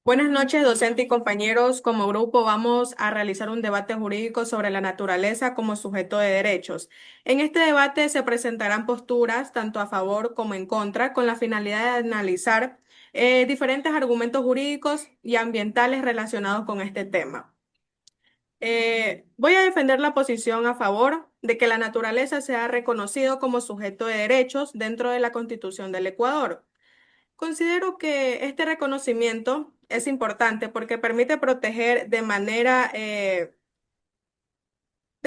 Buenas noches, docente y compañeros. Como grupo vamos a realizar un debate jurídico sobre la naturaleza como sujeto de derechos. En este debate se presentarán posturas tanto a favor como en contra, con la finalidad de analizar diferentes argumentos jurídicos y ambientales relacionados con este tema. Voy a defender la posición a favor de que la naturaleza sea reconocido como sujeto de derechos dentro de la Constitución del Ecuador. Considero que este reconocimiento es importante porque permite proteger de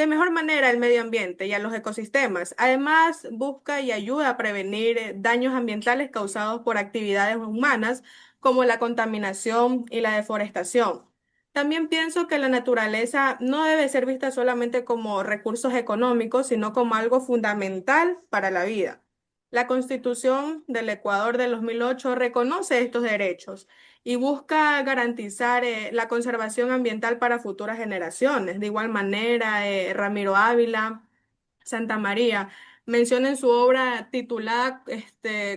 mejor manera el medio ambiente y a los ecosistemas. Además, busca y ayuda a prevenir daños ambientales causados por actividades humanas como la contaminación y la deforestación. También pienso que la naturaleza no debe ser vista solamente como recursos económicos, sino como algo fundamental para la vida. La Constitución del Ecuador de 2008 reconoce estos derechos y busca garantizar la conservación ambiental para futuras generaciones. De igual manera, Ramiro Ávila, Santa María, menciona en su obra titulada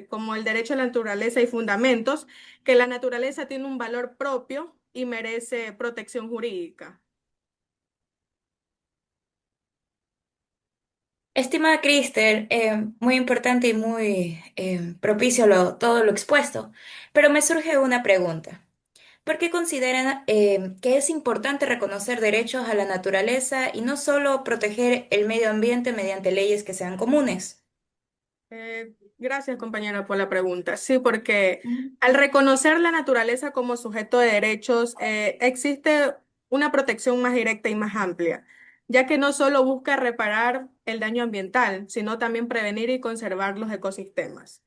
como El derecho a la naturaleza y fundamentos, que la naturaleza tiene un valor propio y merece protección jurídica. Estimada Crister, muy importante y muy propicio todo lo expuesto, pero me surge una pregunta. ¿Por qué consideran que es importante reconocer derechos a la naturaleza y no solo proteger el medio ambiente mediante leyes que sean comunes? Gracias, compañera, por la pregunta. Sí, porque Mm. al reconocer la naturaleza como sujeto de derechos, existe una protección más directa y más amplia, ya que no solo busca reparar el daño ambiental, sino también prevenir y conservar los ecosistemas.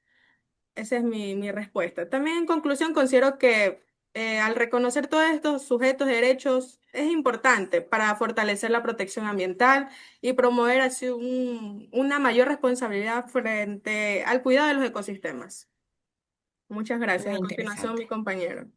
Esa es mi respuesta. También en conclusión considero que al reconocer todos estos sujetos de derechos es importante para fortalecer la protección ambiental y promover así una mayor responsabilidad frente al cuidado de los ecosistemas. Muchas gracias. Muy A continuación, interesante. mi compañero.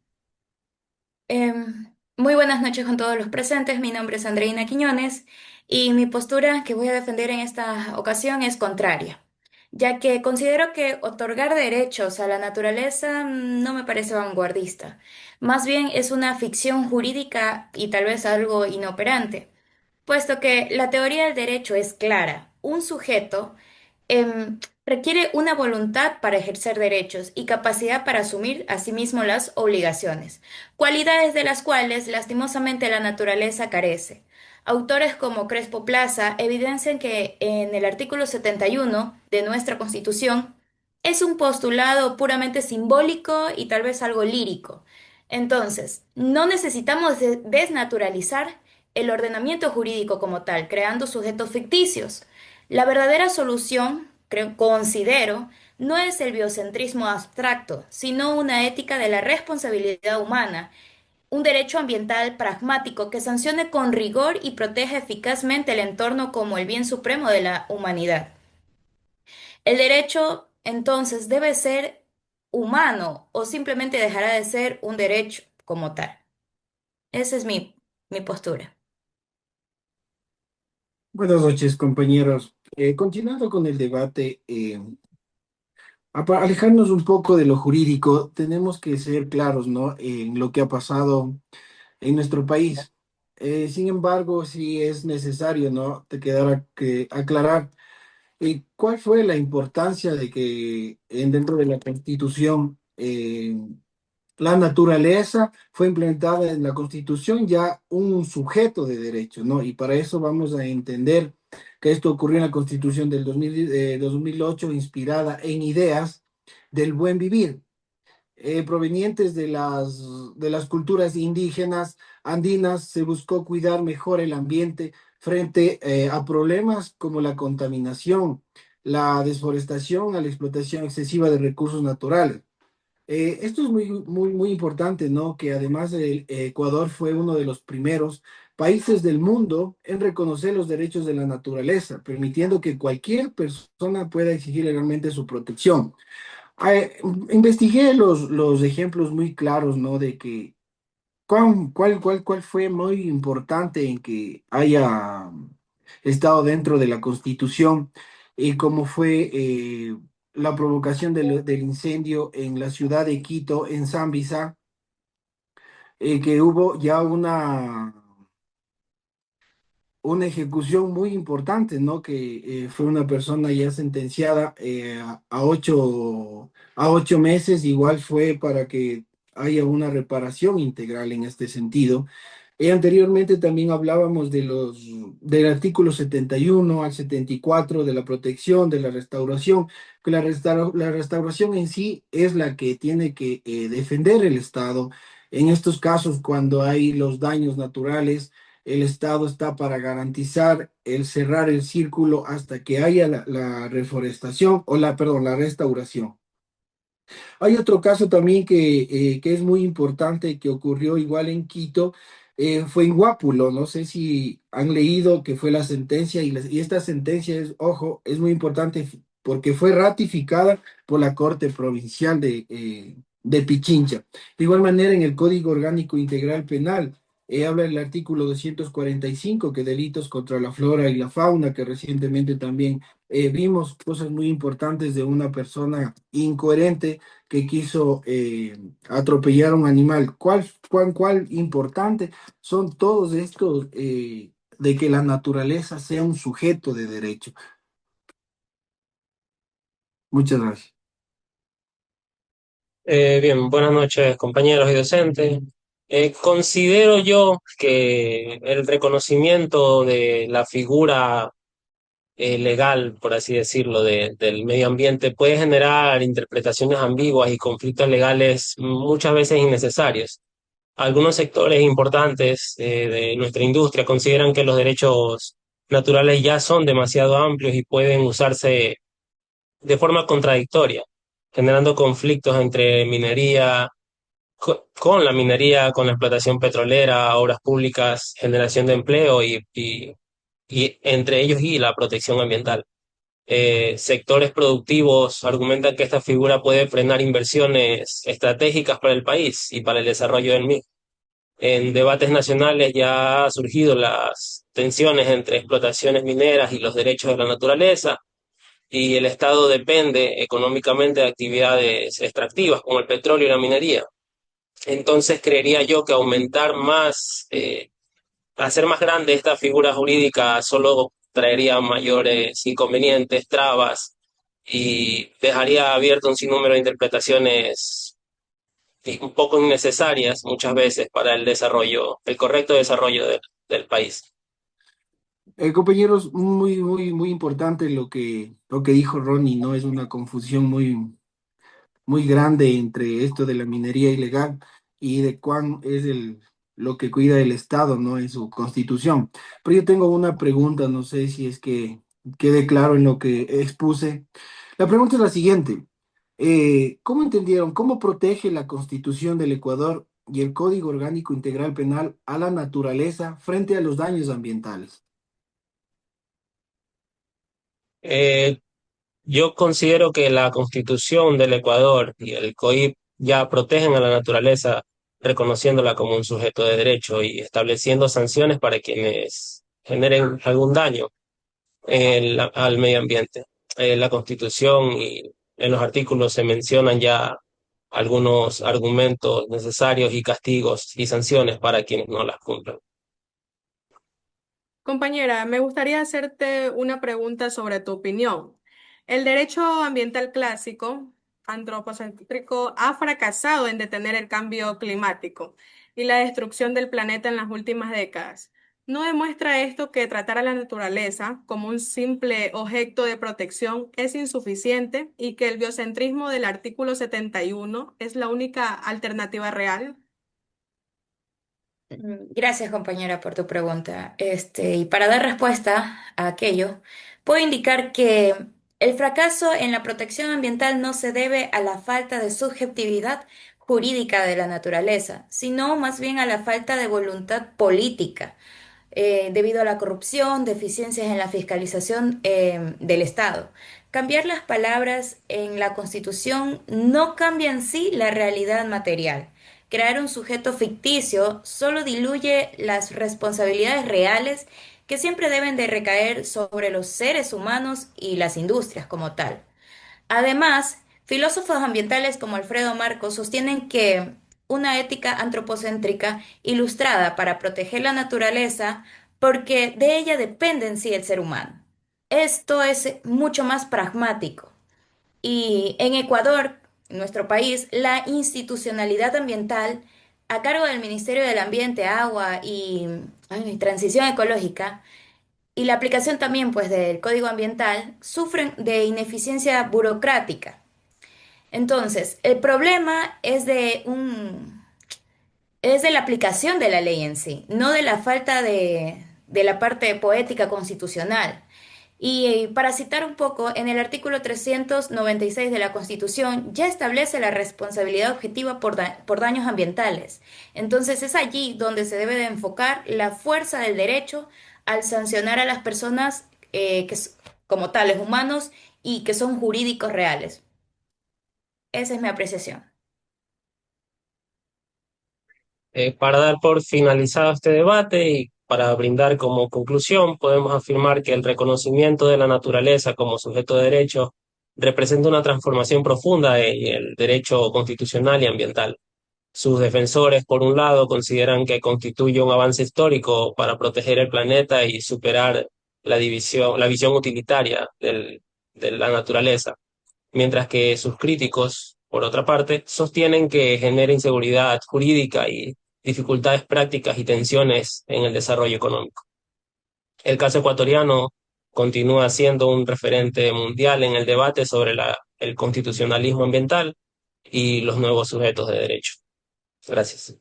Muy buenas noches con todos los presentes. Mi nombre es Andreina Quiñones y mi postura que voy a defender en esta ocasión es contraria, ya que considero que otorgar derechos a la naturaleza no me parece vanguardista. Más bien es una ficción jurídica y tal vez algo inoperante, puesto que la teoría del derecho es clara. Un sujeto requiere una voluntad para ejercer derechos y capacidad para asumir a sí mismo las obligaciones, cualidades de las cuales lastimosamente la naturaleza carece. Autores como Crespo Plaza evidencian que en el artículo 71 de nuestra Constitución es un postulado puramente simbólico y tal vez algo lírico. Entonces, no necesitamos desnaturalizar el ordenamiento jurídico como tal, creando sujetos ficticios. La verdadera solución, considero, no es el biocentrismo abstracto, sino una ética de la responsabilidad humana, un derecho ambiental pragmático que sancione con rigor y proteja eficazmente el entorno como el bien supremo de la humanidad. El derecho, entonces, debe ser humano o simplemente dejará de ser un derecho como tal. Esa es mi postura. Buenas noches, compañeros. Continuando con el debate, alejarnos un poco de lo jurídico, tenemos que ser claros, ¿no? En lo que ha pasado en nuestro país. Sin embargo, sí es necesario, ¿no? Te quedara que aclarar cuál fue la importancia de que dentro de la Constitución la naturaleza fue implementada en la Constitución ya un sujeto de derechos, ¿no? Y para eso vamos a entender que esto ocurrió en la Constitución del 2008, inspirada en ideas del buen vivir, provenientes de las culturas indígenas andinas. Se buscó cuidar mejor el ambiente frente a problemas como la contaminación, la desforestación, a la explotación excesiva de recursos naturales. Esto es muy importante, ¿no? Que además Ecuador fue uno de los primeros países del mundo en reconocer los derechos de la naturaleza, permitiendo que cualquier persona pueda exigir legalmente su protección. Eh, Investigué los ejemplos muy claros, ¿no? De que cuál fue muy importante en que haya estado dentro de la Constitución y cómo fue la provocación del incendio en la ciudad de Quito, en Zambisa, que hubo ya una ejecución muy importante, ¿no? Que fue una persona ya sentenciada a 8 meses, igual fue para que haya una reparación integral en este sentido. Anteriormente también hablábamos del artículo 71 al 74 de la protección, de la restauración, que la restauración en sí es la que tiene que defender el Estado. En estos casos, cuando hay los daños naturales, el Estado está para garantizar el cerrar el círculo hasta que haya la reforestación o perdón, la restauración. Hay otro caso también que es muy importante que ocurrió igual en Quito, fue en Guápulo. No sé si han leído que fue la sentencia y esta sentencia es, ojo, es muy importante porque fue ratificada por la Corte Provincial de Pichincha. De igual manera, en el Código Orgánico Integral Penal, habla el artículo 245 que delitos contra la flora y la fauna, que recientemente también vimos cosas muy importantes de una persona incoherente que quiso atropellar a un animal. ¿Cuál importante son todos estos de que la naturaleza sea un sujeto de derecho? Muchas gracias. Bien, buenas noches compañeros y docentes. Considero yo que el reconocimiento de la figura legal, por así decirlo, del medio ambiente puede generar interpretaciones ambiguas y conflictos legales muchas veces innecesarios. Algunos sectores importantes de nuestra industria consideran que los derechos naturales ya son demasiado amplios y pueden usarse de forma contradictoria, generando conflictos entre minería, con la minería, con la explotación petrolera, obras públicas, generación de empleo y entre ellos y la protección ambiental. Sectores productivos argumentan que esta figura puede frenar inversiones estratégicas para el país y para el desarrollo del mismo. En debates nacionales ya han surgido las tensiones entre explotaciones mineras y los derechos de la naturaleza, y el Estado depende económicamente de actividades extractivas como el petróleo y la minería. Entonces creería yo que aumentar más, hacer más grande esta figura jurídica solo traería mayores inconvenientes, trabas y dejaría abierto un sinnúmero de interpretaciones un poco innecesarias muchas veces para el desarrollo, el correcto desarrollo del país. Compañeros, muy importante lo que dijo Ronnie, ¿no? Es una confusión muy grande entre esto de la minería ilegal y de cuán es lo que cuida el Estado, ¿no? En su constitución. Pero yo tengo una pregunta, no sé si es que quede claro en lo que expuse. La pregunta es la siguiente. ¿Cómo entendieron, cómo protege la Constitución del Ecuador y el Código Orgánico Integral Penal a la naturaleza frente a los daños ambientales? Eh, yo considero que la Constitución del Ecuador y el COIP ya protegen a la naturaleza, reconociéndola como un sujeto de derecho y estableciendo sanciones para quienes generen algún daño al medio ambiente. La Constitución y en los artículos se mencionan ya algunos argumentos necesarios y castigos y sanciones para quienes no las cumplan. Compañera, me gustaría hacerte una pregunta sobre tu opinión. El derecho ambiental clásico, antropocéntrico, ha fracasado en detener el cambio climático y la destrucción del planeta en las últimas décadas. ¿No demuestra esto que tratar a la naturaleza como un simple objeto de protección es insuficiente y que el biocentrismo del artículo 71 es la única alternativa real? Gracias, compañera, por tu pregunta. Y para dar respuesta a aquello, puedo indicar que el fracaso en la protección ambiental no se debe a la falta de subjetividad jurídica de la naturaleza, sino más bien a la falta de voluntad política debido a la corrupción, deficiencias en la fiscalización del Estado. Cambiar las palabras en la Constitución no cambia en sí la realidad material. Crear un sujeto ficticio solo diluye las responsabilidades reales que siempre deben de recaer sobre los seres humanos y las industrias como tal. Además, filósofos ambientales como Alfredo Marcos sostienen que una ética antropocéntrica ilustrada para proteger la naturaleza, porque de ella depende en sí el ser humano. Esto es mucho más pragmático. Y en Ecuador, en nuestro país, la institucionalidad ambiental a cargo del Ministerio del Ambiente, Agua y Transición Ecológica y la aplicación también pues del Código Ambiental sufren de ineficiencia burocrática. Entonces, el problema es de la aplicación de la ley en sí, no de la falta de la parte poética constitucional. Y para citar un poco, en el artículo 396 de la Constitución ya establece la responsabilidad objetiva por daños ambientales. Entonces es allí donde se debe de enfocar la fuerza del derecho al sancionar a las personas como tales humanos y que son jurídicos reales. Esa es mi apreciación. Para dar por finalizado este debate y para brindar como conclusión, podemos afirmar que el reconocimiento de la naturaleza como sujeto de derecho representa una transformación profunda en el derecho constitucional y ambiental. Sus defensores, por un lado, consideran que constituye un avance histórico para proteger el planeta y superar la visión utilitaria de la naturaleza, mientras que sus críticos, por otra parte, sostienen que genera inseguridad jurídica y dificultades prácticas y tensiones en el desarrollo económico. El caso ecuatoriano continúa siendo un referente mundial en el debate sobre el constitucionalismo ambiental y los nuevos sujetos de derecho. Gracias.